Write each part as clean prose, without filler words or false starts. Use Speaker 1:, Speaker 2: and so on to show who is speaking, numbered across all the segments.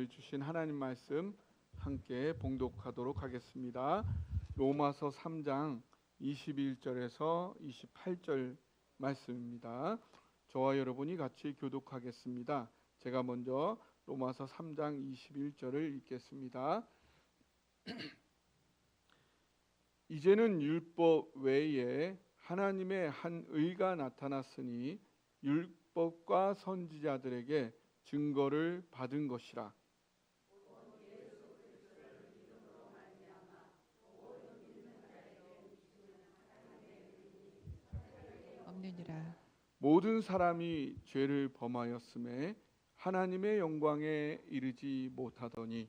Speaker 1: 오늘 주신 하나님 말씀 함께 봉독하도록 하겠습니다. 로마서 3장 21절에서 28절 말씀입니다. 저와 여러분이 같이 교독하겠습니다. 제가 먼저 로마서 3장 21절을 읽겠습니다. 이제는 율법 외에 하나님의 한 의가 나타났으니 율법과 선지자들에게 증거를 받은 것이라.
Speaker 2: 없느니라.
Speaker 1: 모든 사람이 죄를 범하였음에 하나님의 영광에 이르지 못하더니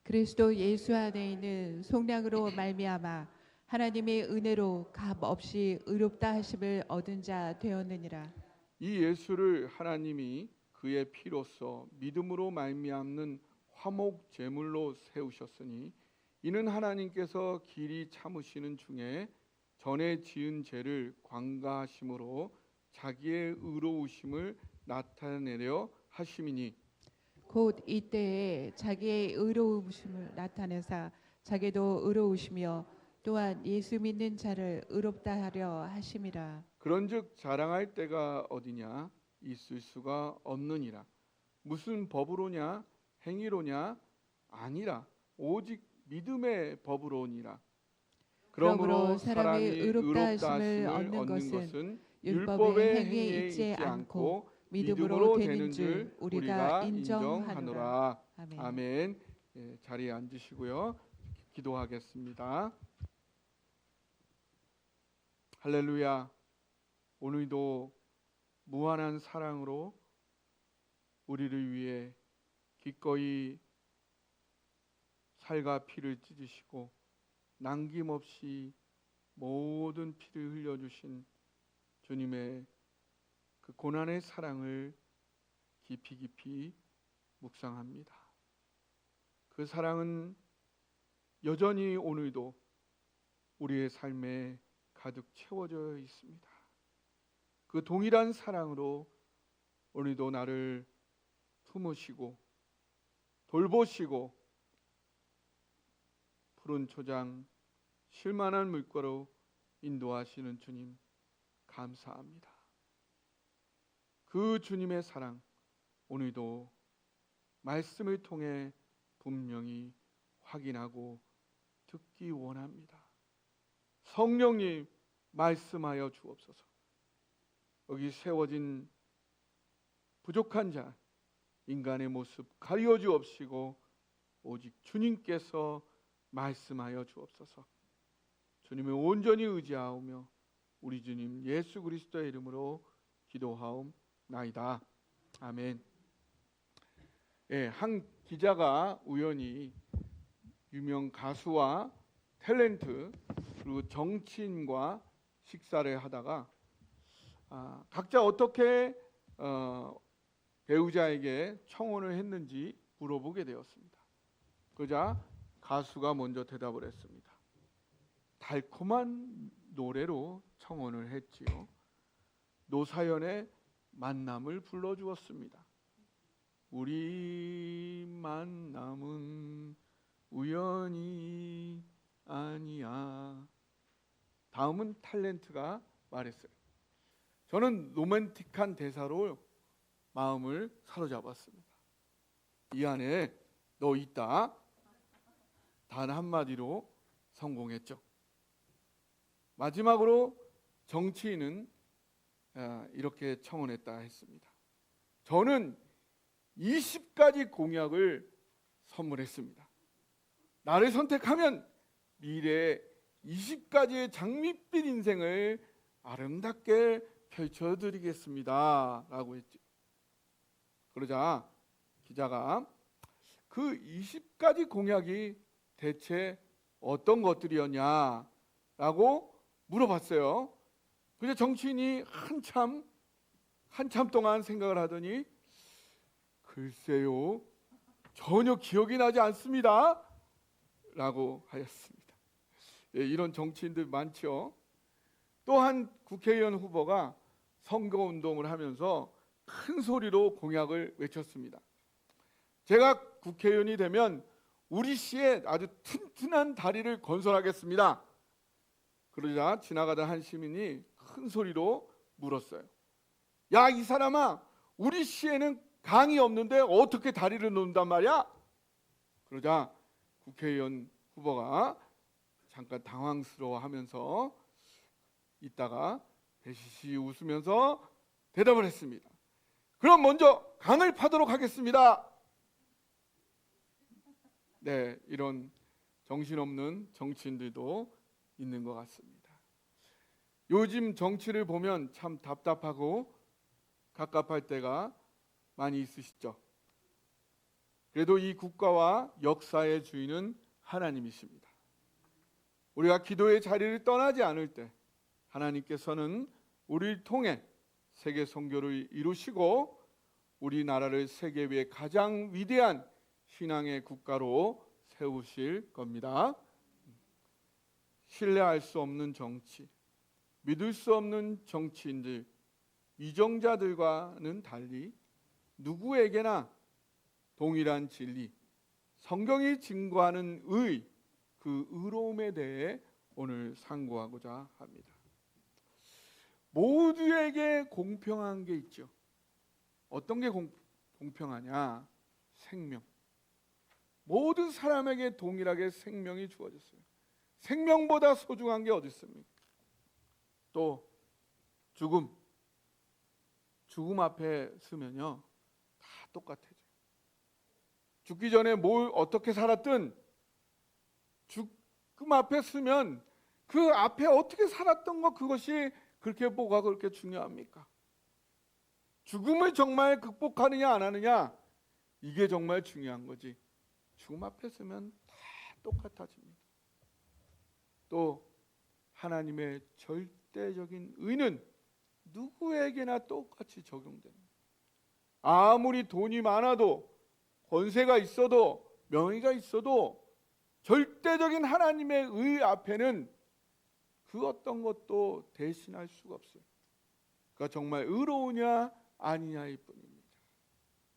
Speaker 2: 그리스도 예수 안에 있는 속량으로 말미암아 하나님의 은혜로 값 없이 의롭다 하심을 얻은 자 되었느니라.
Speaker 1: 이 예수를 하나님이 그의 피로써 믿음으로 말미암는 화목 제물로 세우셨으니 이는 하나님께서 길이 참으시는 중에 전에 지은 죄를 관가하심으로 자기의 의로우심을 나타내려 하심이니
Speaker 2: 곧 이때에 자기의 의로우심을 나타내사 자기도 의로우시며 또한 예수 믿는 자를 의롭다 하려 하심이라.
Speaker 1: 그런즉 자랑할 때가 어디냐 있을 수가 없느니라. 무슨 법으로냐 행위로냐 아니라 오직 믿음의 법으로니라. 그러므로 사람이 의롭다 하심을 얻는 것은 율법의 행위에 있지 않고 믿음으로 되는 줄 우리가 인정하노라. 아멘. 예, 자리에 앉으시고요. 기도하겠습니다. 할렐루야. 오늘도 무한한 사랑으로 우리를 위해 기꺼이 살과 피를 찢으시고 남김없이 모든 피를 흘려주신 주님의 그 고난의 사랑을 깊이 묵상합니다. 그 사랑은 여전히 오늘도 우리의 삶에 가득 채워져 있습니다. 그 동일한 사랑으로 오늘도 나를 품으시고 돌보시고 푸른 초장 쉴만한 물가로 인도하시는 주님 감사합니다. 그 주님의 사랑 오늘도 말씀을 통해 분명히 확인하고 듣기 원합니다. 성령님 말씀하여 주옵소서. 여기 세워진 부족한 자 인간의 모습 가리워 주옵시고 오직 주님께서 말씀하여 주옵소서. 주님을 온전히 의지하오며 우리 주님 예수 그리스도의 이름으로 기도하옵나이다. 아멘. 예, 한 기자가 우연히 유명 가수와 탤런트 그리고 정치인과 식사를 하다가 각자 어떻게 배우자에게 청혼을 했는지 물어보게 되었습니다. 그러자 가수가 먼저 대답을 했습니다. 달콤한 노래로 청혼을 했지요. 노사연의 만남을 불러주었습니다. 우리 만남은 우연이 아니야. 다음은 탤런트가 말했어요. 저는 로맨틱한 대사로 마음을 사로잡았습니다. 이 안에 너 있다. 단 한마디로 성공했죠. 마지막으로 정치인은 이렇게 청혼했다 했습니다. 저는 20가지 공약을 선물했습니다. 나를 선택하면 미래에 20가지의 장밋빛 인생을 아름답게 펼쳐드리겠습니다 라고 했죠. 그러자 기자가 그 20가지 공약이 대체 어떤 것들이었냐 라고 물어봤어요. 그래서 정치인이 한참 동안 생각을 하더니 글쎄요 전혀 기억이 나지 않습니다 라고 하였습니다. 예, 이런 정치인들 많죠. 또한 국회의원 후보가 선거운동을 하면서 큰 소리로 공약을 외쳤습니다. 제가 국회의원이 되면 우리 시에 아주 튼튼한 다리를 건설하겠습니다. 그러자 지나가던 한 시민이 큰 소리로 물었어요. 야, 이 사람아, 우리 시에는 강이 없는데 어떻게 다리를 놓는단 말이야? 그러자 국회의원 후보가 잠깐 당황스러워하면서 있다가 배시시 웃으면서 대답을 했습니다. 그럼 먼저 강을 파도록 하겠습니다. 네, 이런 정신없는 정치인들도 있는 것 같습니다. 요즘 정치를 보면 참 답답하고 갑갑할 때가 많이 있으시죠. 그래도 이 국가와 역사의 주인은 하나님이십니다. 우리가 기도의 자리를 떠나지 않을 때 하나님께서는 우리를 통해 세계 선교를 이루시고 우리나라를 세계 위의 가장 위대한 신앙의 국가로 세우실 겁니다. 신뢰할 수 없는 정치, 믿을 수 없는 정치인들, 위정자들과는 달리 누구에게나 동일한 진리, 성경이 증거하는 의, 그 의로움에 대해 오늘 상고하고자 합니다. 모두에게 공평한 게 있죠. 어떤 게 공평하냐? 생명. 모든 사람에게 동일하게 생명이 주어졌어요. 생명보다 소중한 게 어디 있습니까? 또 죽음 앞에 서면요 다 똑같아져요. 죽기 전에 뭘 어떻게 살았든 죽음 앞에 서면 그 앞에 어떻게 살았던 것, 그것이 그렇게 뭐가 그렇게 중요합니까? 죽음을 정말 극복하느냐 안 하느냐, 이게 정말 중요한 거지. 죽음 앞에 서면 다 똑같아집니다. 또 하나님의 절대적인 의는 누구에게나 똑같이 적용됩니다. 아무리 돈이 많아도 권세가 있어도 명예가 있어도 절대적인 하나님의 의 앞에는 그 어떤 것도 대신할 수가 없어요. 그가 정말 의로우냐 아니냐일 뿐입니다.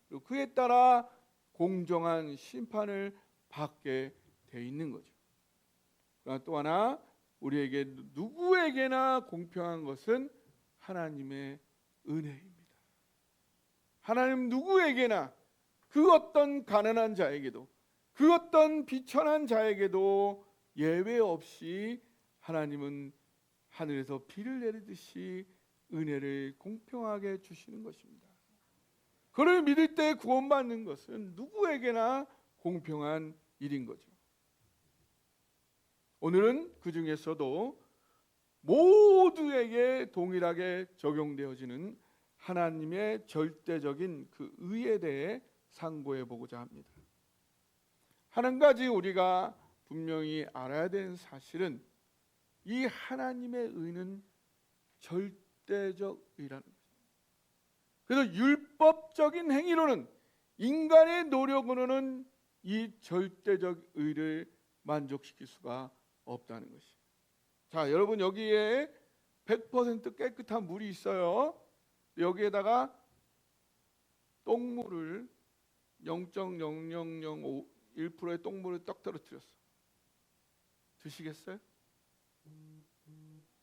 Speaker 1: 그리고 그에 따라 공정한 심판을 받게 돼 있는 거죠. 그러나 또 하나, 우리에게 누구에게나 공평한 것은 하나님의 은혜입니다. 하나님 누구에게나, 그 어떤 가난한 자에게도, 그 어떤 비천한 자에게도 예외 없이 하나님은 하늘에서 비를 내리듯이 은혜를 공평하게 주시는 것입니다. 그를 믿을 때 구원받는 것은 누구에게나 공평한 일인 거죠. 오늘은 그 중에서도 모두에게 동일하게 적용되어지는 하나님의 절대적인 그 의에 대해 상고해 보고자 합니다. 한 가지 우리가 분명히 알아야 되는 사실은 이 하나님의 의는 절대적 의라는 거죠. 그래서 율법적인 행위로는, 인간의 노력으로는 이 절대적 의를 만족시킬 수가 없다는 것이에요. 자, 여러분, 여기에 100% 깨끗한 물이 있어요. 여기에다가 똥물을 0.0001%의 똥물을 떡 떨어뜨렸어. 드시겠어요?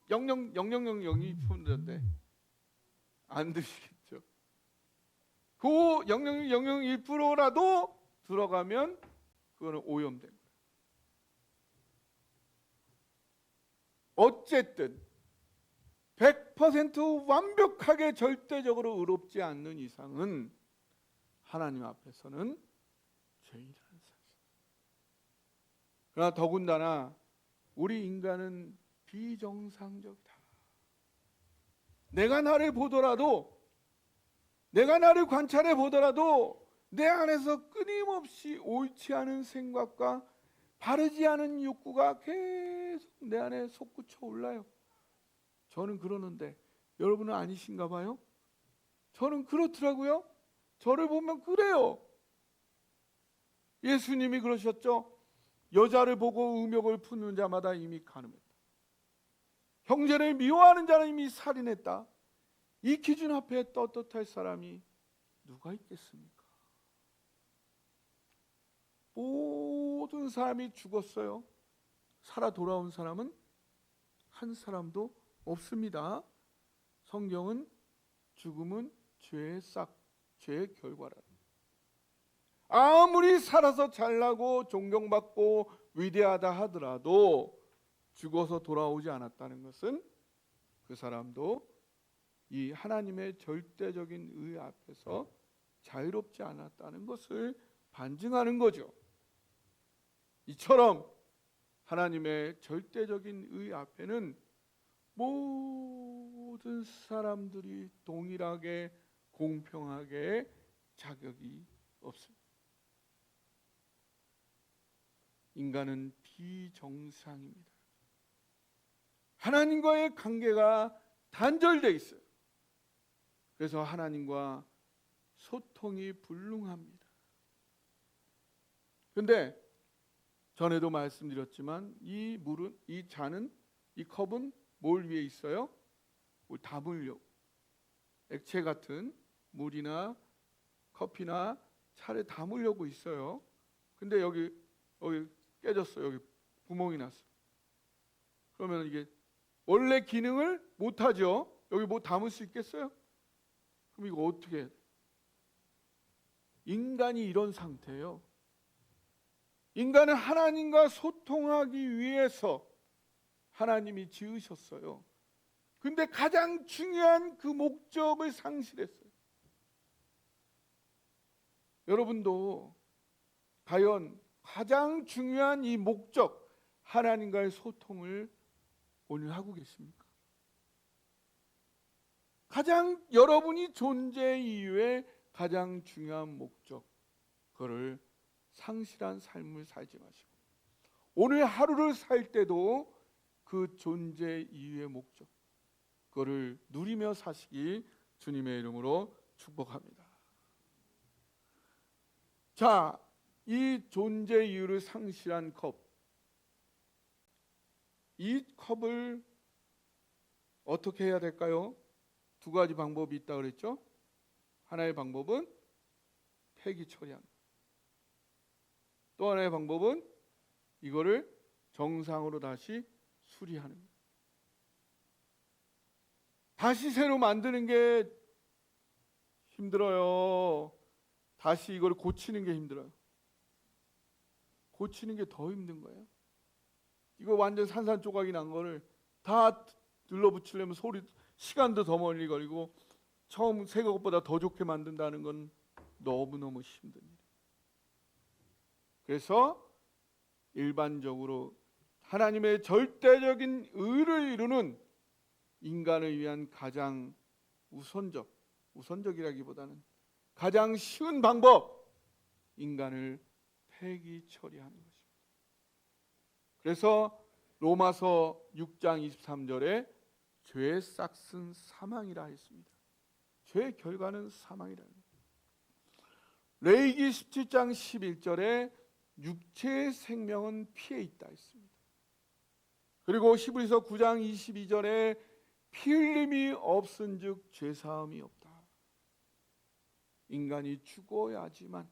Speaker 1: 0.0002%인데 안 드시겠죠. 그 0.0001%라도 들어가면 그거는 오염된 거예요. 어쨌든 100% 완벽하게 절대적으로 의롭지 않는 이상은 하나님 앞에서는 죄인이라는 사실. 그러나 더군다나 우리 인간은 비정상적이다. 내가 나를 보더라도, 내가 나를 관찰해 보더라도 내 안에서 끊임없이 옳지 않은 생각과 바르지 않은 욕구가 계속 내 안에 솟구쳐 올라요. 저는 그러는데 여러분은 아니신가 봐요? 저는 그렇더라고요. 저를 보면 그래요. 예수님이 그러셨죠. 여자를 보고 음욕을 품는 자마다 이미 간음했다. 형제를 미워하는 자는 이미 살인했다. 이 기준 앞에 떳떳할 사람이 누가 있겠습니까? 모든 사람이 죽었어요. 살아 돌아온 사람은 한 사람도 없습니다. 성경은 죽음은 죄의 싹, 죄의 결과라. 아무리 살아서 잘나고 존경받고 위대하다 하더라도 죽어서 돌아오지 않았다는 것은 그 사람도 이 하나님의 절대적인 의 앞에서 자유롭지 않았다는 것을 반증하는 거죠. 이처럼 하나님의 절대적인 의 앞에는 모든 사람들이 동일하게 공평하게 자격이 없습니다. 인간은 비정상입니다. 하나님과의 관계가 단절되어 있어요. 그래서 하나님과 소통이 불능합니다. 그런데 전에도 말씀드렸지만 이 물은, 이 잔은, 이 컵은 뭘 위해 있어요? 뭘 담으려고. 액체 같은 물이나 커피나 차를 담으려고 있어요. 근데 여기 깨졌어요. 여기 구멍이 났어요. 그러면 이게 원래 기능을 못하죠. 여기 뭐 담을 수 있겠어요? 그럼 이거 어떻게 해야 돼? 인간이 이런 상태예요. 인간은 하나님과 소통하기 위해서 하나님이 지으셨어요. 근데 가장 중요한 그 목적을 상실했어요. 여러분도 과연 가장 중요한 이 목적, 하나님과의 소통을 오늘 하고 계십니까? 가장 여러분이 존재 이유의 가장 중요한 목적, 그거를 상실한 삶을 살지 마시고 오늘 하루를 살 때도 그 존재 이유의 목적, 그거를 누리며 사시기 주님의 이름으로 축복합니다. 자, 이 존재 이유를 상실한 컵, 이 컵을 어떻게 해야 될까요? 두 가지 방법이 있다고 그랬죠? 하나의 방법은 폐기 처리하는 것. 또 하나의 방법은 이거를 정상으로 다시 수리하는 것. 다시 새로 만드는 게 힘들어요. 다시 이걸 고치는 게 힘들어요. 고치는 게 더 힘든 거예요. 이거 완전 산산조각이 난 거를 다 들러붙이려면 시간도 더 멀리 걸리고 처음 새 것보다 더 좋게 만든다는 건 너무너무 힘든 일이에요. 그래서 일반적으로 하나님의 절대적인 의를 이루는 인간을 위한 가장 우선적이라기보다는 가장 쉬운 방법, 인간을 폐기 처리하는 것입니다. 그래서 로마서 6장 23절에 죄의 싹은 사망이라 했습니다. 죄의 결과는 사망이라는 거예요. 레위기 17장 11절에 육체의 생명은 피에 있다 했습니다. 그리고 히브리서 9장 22절에 피 흘림이 없은즉 죄 사함이 없다. 인간이 죽어야지만,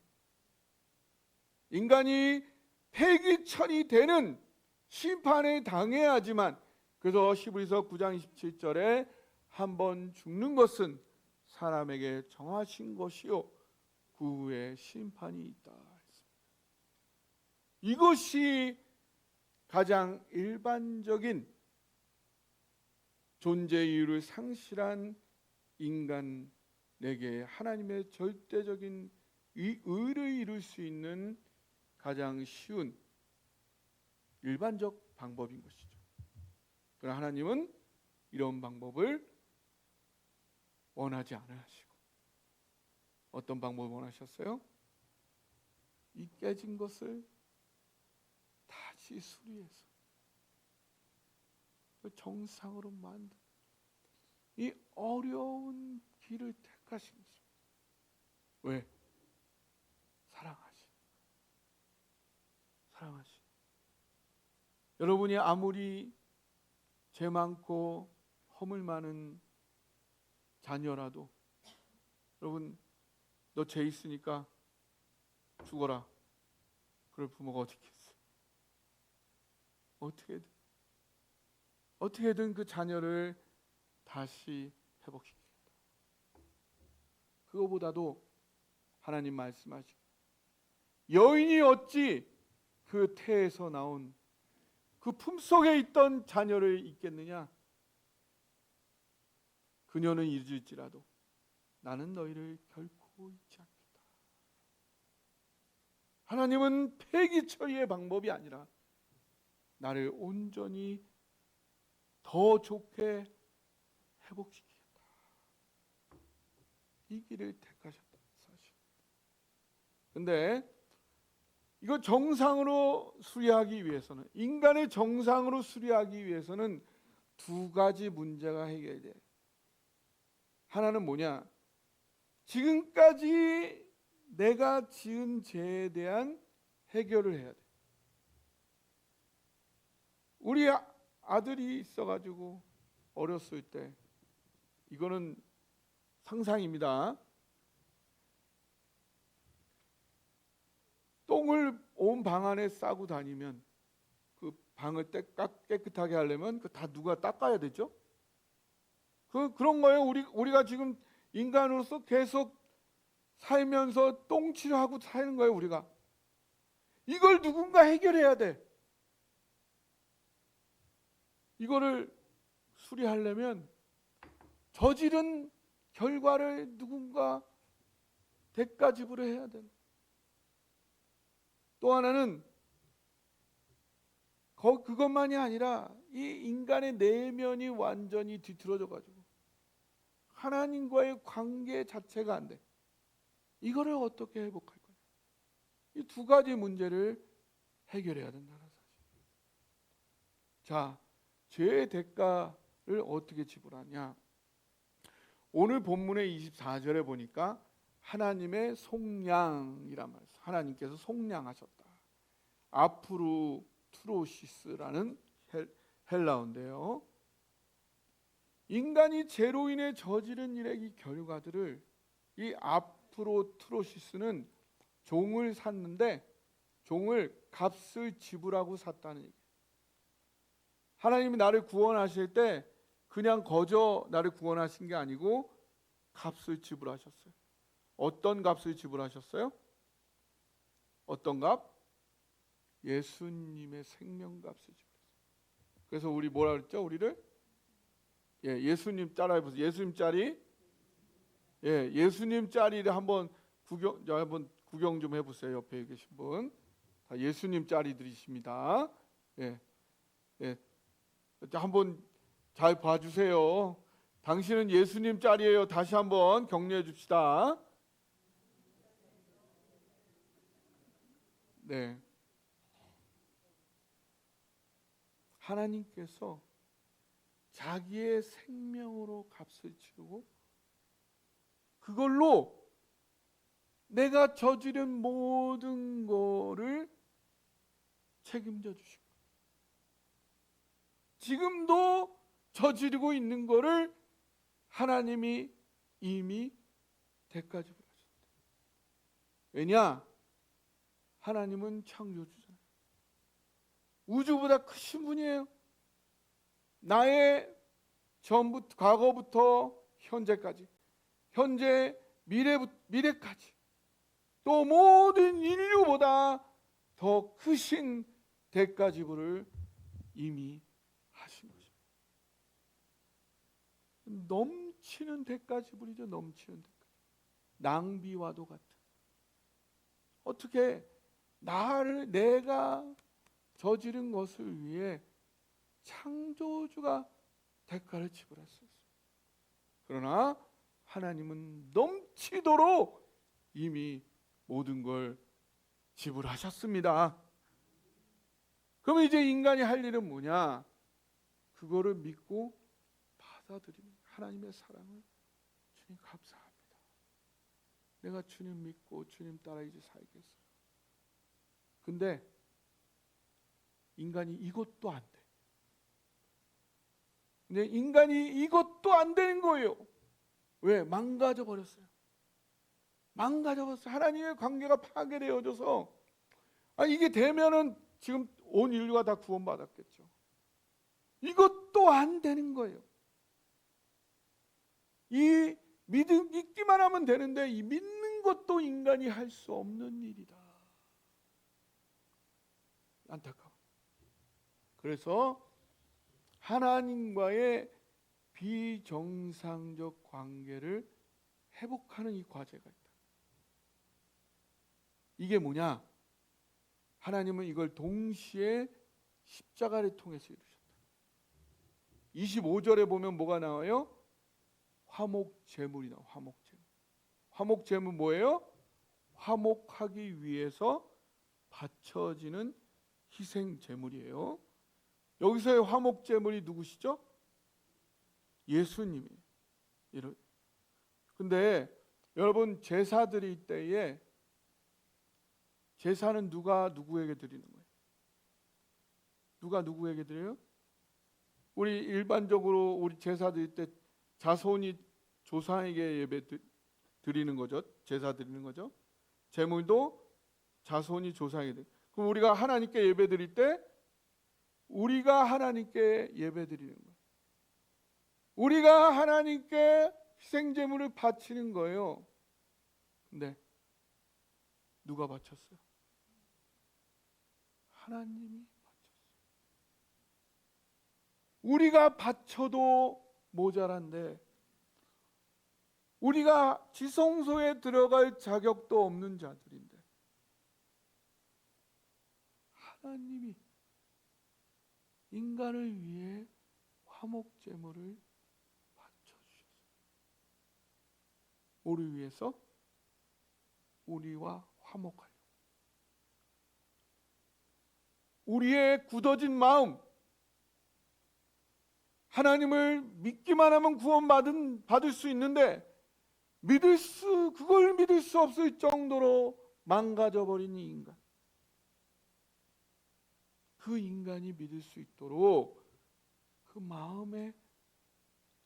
Speaker 1: 인간이 폐기 처리되는 심판에 당해야지만, 그래서 히브리서 9장 27절에 한 번 죽는 것은 사람에게 정하신 것이요 그 후에 심판이 있다 했습니다. 이것이 가장 일반적인 존재 이유를 상실한 인간에게 하나님의 절대적인 의를 이룰 수 있는 가장 쉬운 일반적 방법인 것이죠. 그러나 하나님은 이런 방법을 원하지 않으시고 어떤 방법을 원하셨어요? 이 깨진 것을 다시 수리해서 정상으로 만든 이 어려운 길을 택하신 것입니다. 왜? 사랑하시. 여러분이 아무리 죄 많고 허물 많은 자녀라도, 여러분 너 죄 있으니까 죽어라, 그럴 부모가 어떻게 했어요? 어떻게든 그 자녀를 다시 회복시키겠다. 그거보다도 하나님 말씀하시고, 여인이 어찌 그 태에서 나온 그 품속에 있던 자녀를 잊겠느냐? 그녀는 잊을지라도 나는 너희를 결코 잊지 않겠다. 하나님은 폐기 처리의 방법이 아니라 나를 온전히 더 좋게 회복시키겠다. 이 길을 택하셨다 사실. 근데 이거 정상으로 수리하기 위해서는, 인간의 정상으로 수리하기 위해서는 두 가지 문제가 해결돼야 돼. 하나는 뭐냐? 지금까지 내가 지은 죄에 대한 해결을 해야 돼. 우리 아들이 있어가지고 어렸을 때, 이거는 상상입니다. 똥을 온 방 안에 싸고 다니면 그 방을 깨끗하게 하려면 그 다 누가 닦아야 되죠? 그런 거예요. 우리가 지금 인간으로서 계속 살면서 똥치료하고 사는 거예요. 우리가 이걸 누군가 해결해야 돼. 이거를 수리하려면 저지른 결과를 누군가 대가 지불해야 돼. 또 하나는 그것만이 아니라 이 인간의 내면이 완전히 뒤틀어져 가지고 하나님과의 관계 자체가 안 돼. 이거를 어떻게 회복할 거냐? 이 두 가지 문제를 해결해야 된다는 사실. 자, 죄의 대가를 어떻게 지불하냐? 오늘 본문의 24절에 보니까 하나님의 속량이란 말이에요. 하나님께서 속량하셨다. 아프루 트로시스라는 헬라어인데요. 인간이 죄로 인해 저지른 일의 이 결과들을, 이 아프로 트로시스는 종을 샀는데 종을 값을 지불하고 샀다는 얘기예요. 하나님이 나를 구원하실 때 그냥 거저 나를 구원하신 게 아니고 값을 지불하셨어요. 어떤 값을 지불하셨어요? 어떤 값? 예수님의 생명값을 지불했어요. 그래서 우리 뭐라 그랬죠? 우리를 예수님 따라해 보세요. 예수님 짜리. 예수님 짜리를 한번 구경 좀 해보세요. 옆에 계신 분 다 예수님 짜리들이십니다. 한번 잘 봐주세요. 당신은 예수님 짜리예요. 다시 한번 격려해 줍시다. 네. 하나님께서 자기의 생명으로 값을 치르고 그걸로 내가 저지른 모든 거를 책임져 주시고, 지금도 저지르고 있는 거를 하나님이 이미 대가 지불하셨다. 왜냐? 하나님은 창조주잖아요. 우주보다 크신 분이에요. 나의 전부터, 과거부터 현재까지, 현재 미래까지, 또 모든 인류보다 더 크신 대가 지불을 이미 하신 것입니다. 넘치는 대가 지불이죠. 넘치는 대가. 낭비와도 같은. 어떻게 내가 저지른 것을 위해 창조주가 대가를 지불했었어요. 그러나 하나님은 넘치도록 이미 모든 걸 지불하셨습니다. 그럼 이제 인간이 할 일은 뭐냐? 그거를 믿고 받아들이는 하나님의 사랑을, 주님 감사합니다. 내가 주님 믿고 주님 따라 이제 살겠어요. 근데 인간이 이것도 안 돼. 근데 인간이 이것도 안 되는 거예요. 왜? 망가져 버렸어요. 하나님의 관계가 파괴되어져서, 이게 되면은 지금 온 인류가 다 구원받았겠죠. 이것도 안 되는 거예요. 이 믿기만 하면 되는데 이 믿는 것도 인간이 할 수 없는 일이다. 안타까워. 그래서 하나님과의 비정상적 관계를 회복하는 이 과제가 있다. 이게 뭐냐? 하나님은 이걸 동시에 십자가를 통해서 이루셨다. 25절에 보면 뭐가 나와요? 화목제물이 나와요. 화목제물. 화목제물 뭐예요? 화목하기 위해서 바쳐지는 희생제물이에요. 여기서의 화목제물이 누구시죠? 예수님이. 근데 여러분 제사드릴 때에 제사는 누가 누구에게 드리는 거예요? 누가 누구에게 드려요? 우리 일반적으로 우리 제사 드릴 때 자손이 조상에게 예배 드리는 거죠. 제사 드리는 거죠. 제물도 자손이 조상에게 드리는. 그럼 우리가 하나님께 예배 드릴 때 우리가 하나님께 예배 드리는 거예요. 우리가 하나님께 희생제물을 바치는 거예요. 근데 누가 바쳤어요? 하나님이 바쳤어요. 우리가 바쳐도 모자란데 우리가 지성소에 들어갈 자격도 없는 자들인데 하나님이 인간을 위해 화목제물을 바쳐주셨어요. 우리 위해서 우리와 화목하려. 우리의 굳어진 마음, 하나님을 믿기만 하면 받을 수 있는데 그걸 믿을 수 없을 정도로 망가져버린 이 인간. 그 인간이 믿을 수 있도록 그 마음에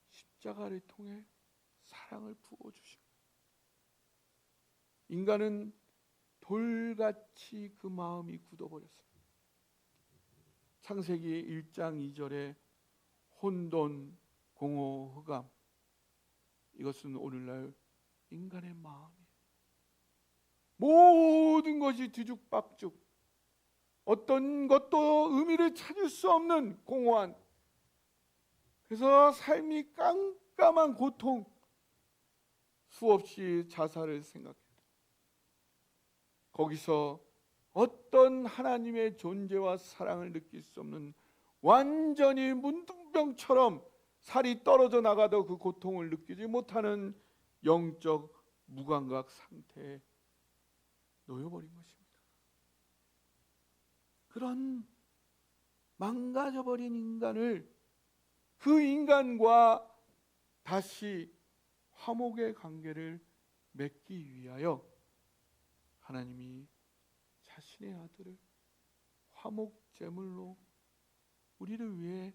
Speaker 1: 십자가를 통해 사랑을 부어주신 거예요. 인간은 돌같이 그 마음이 굳어버렸어요. 창세기 1장 2절에 혼돈, 공허, 흑암, 이것은 오늘날 인간의 마음이에요. 모든 것이 뒤죽박죽, 어떤 것도 의미를 찾을 수 없는 공허한, 그래서 삶이 깜깜한 고통, 수없이 자살을 생각했다. 거기서 어떤 하나님의 존재와 사랑을 느낄 수 없는 완전히 문둥병처럼 살이 떨어져 나가도 그 고통을 느끼지 못하는 영적 무감각 상태에 놓여버린 것입니다. 그런 망가져버린 인간을, 그 인간과 다시 화목의 관계를 맺기 위하여 하나님이 자신의 아들을 화목제물로 우리를 위해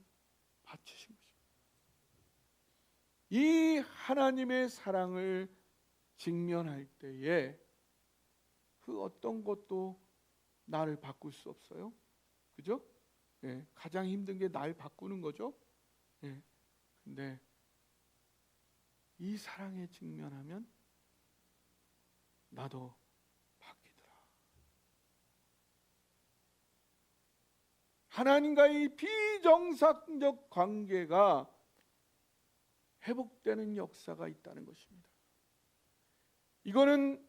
Speaker 1: 바치신 것입니다. 이 하나님의 사랑을 직면할 때에 그 어떤 것도 나를 바꿀 수 없어요. 그죠? 예, 가장 힘든 게 날 바꾸는 거죠. 예, 근데 이 사랑에 직면하면 나도 바뀌더라. 하나님과의 비정상적 관계가 회복되는 역사가 있다는 것입니다. 이거는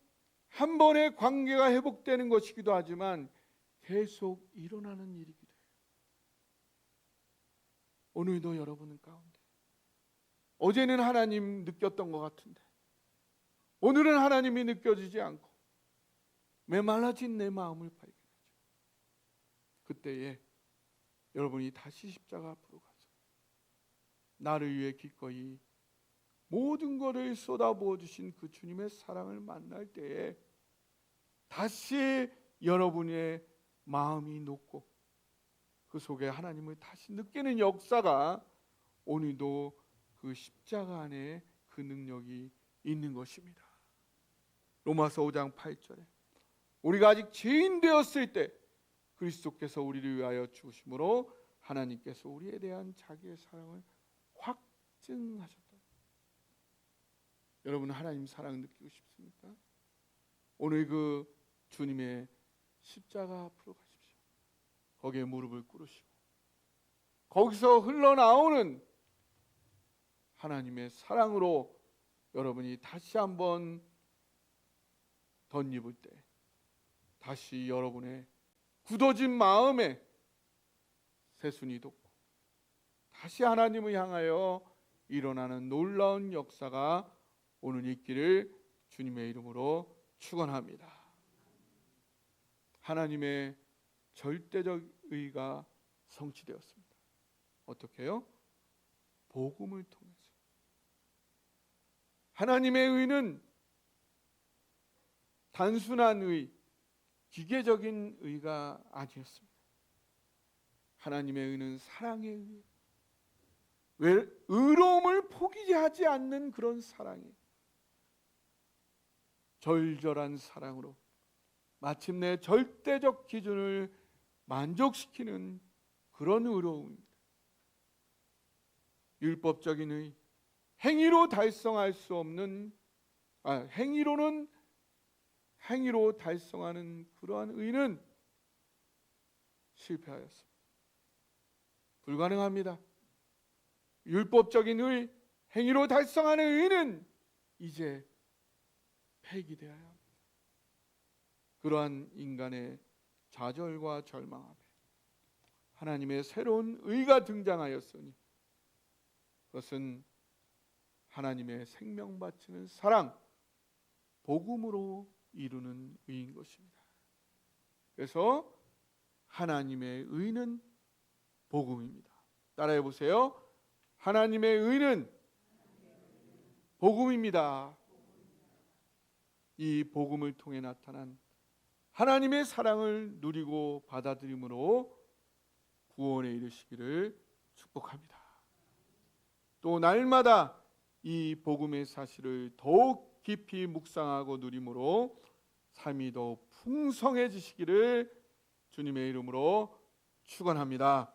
Speaker 1: 한 번의 관계가 회복되는 것이기도 하지만 계속 일어나는 일이기도 해요. 오늘도 여러분 가운데 어제는 하나님 느꼈던 것 같은데 오늘은 하나님이 느껴지지 않고 메말라진 내 마음을 발견하죠. 그때에 여러분이 다시 십자가 앞으로 가서 나를 위해 기꺼이 모든 것을 쏟아부어 주신 그 주님의 사랑을 만날 때에 다시 여러분의 마음이 녹고 그 속에 하나님을 다시 느끼는 역사가 오늘도 그 십자가 안에 그 능력이 있는 것입니다. 로마서 5장 8절에 우리가 아직 죄인 되었을 때 그리스도께서 우리를 위하여 죽으심으로 하나님께서 우리에 대한 자기의 사랑을 확증하셨다. 여러분, 하나님 사랑 느끼고 싶습니까? 오늘 그 주님의 십자가 앞으로 가십시오. 거기에 무릎을 꿇으시고 거기서 흘러나오는 하나님의 사랑으로 여러분이 다시 한번 덧입을 때 다시 여러분의 굳어진 마음에 새순이 돋고 다시 하나님을 향하여 일어나는 놀라운 역사가 오늘 있기를 주님의 이름으로 축원합니다. 하나님의 절대적 의가 성취되었습니다. 어떻게요? 복음을 통해서. 하나님의 의는 단순한 의, 기계적인 의가 아니었습니다. 하나님의 의는 사랑의 의, 왜 의로움을 포기하지 않는 그런 사랑이 절절한 사랑으로 마침내 절대적 기준을 만족시키는 그런 의로움입니다. 율법적인 의, 행위로 달성할 수 없는 행위로 달성하는 그러한 의는 실패하였습니다. 불가능합니다. 율법적인 의, 행위로 달성하는 의는 이제 폐기되어야 합니다. 그러한 인간의 좌절과 절망 앞에 하나님의 새로운 의가 등장하였으니 그것은 하나님의 생명 바치는 사랑, 복음으로 이루는 의인 것입니다. 그래서 하나님의 의는 복음입니다. 따라해 보세요. 하나님의 의는 복음입니다. 이 복음을 통해 나타난 하나님의 사랑을 누리고 받아들임으로 구원에 이르시기를 축복합니다. 또 날마다 이 복음의 사실을 더욱 깊이 묵상하고 누림으로 삶이 더욱 풍성해지시기를 주님의 이름으로 축원합니다.